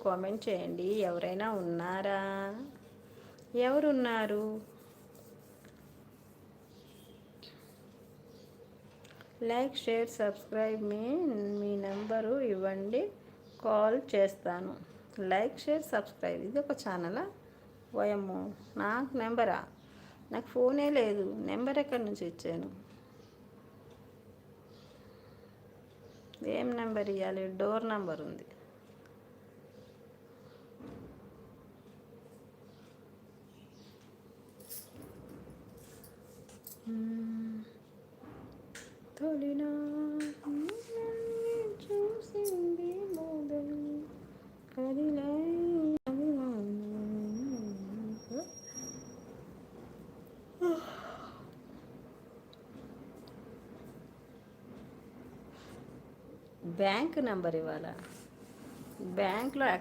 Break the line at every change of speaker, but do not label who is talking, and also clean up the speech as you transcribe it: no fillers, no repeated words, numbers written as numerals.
Comment చేయండి. ఎవరైనా ఉన్నారా? ఎవరున్నారు? లైక్, షేర్, సబ్స్క్రైబ్ మీ నెంబరు ఇవ్వండి, కాల్ చేస్తాను. Like, share, subscribe. ఇది ఒక ఛానలా? ఓయమ్మో, నాకు నెంబరా? నాకు ఫోనే లేదు. నెంబర్ ఎక్కడి నుంచి ఇచ్చాను? ఏం నెంబర్ ఇవ్వాలి? డోర్ నెంబర్ ఉంది. తొలినా చూసింది మొదలు కదిలై బ్యాంక్ నెంబర్ ఇవ్వాలా? బ్యాంక్లో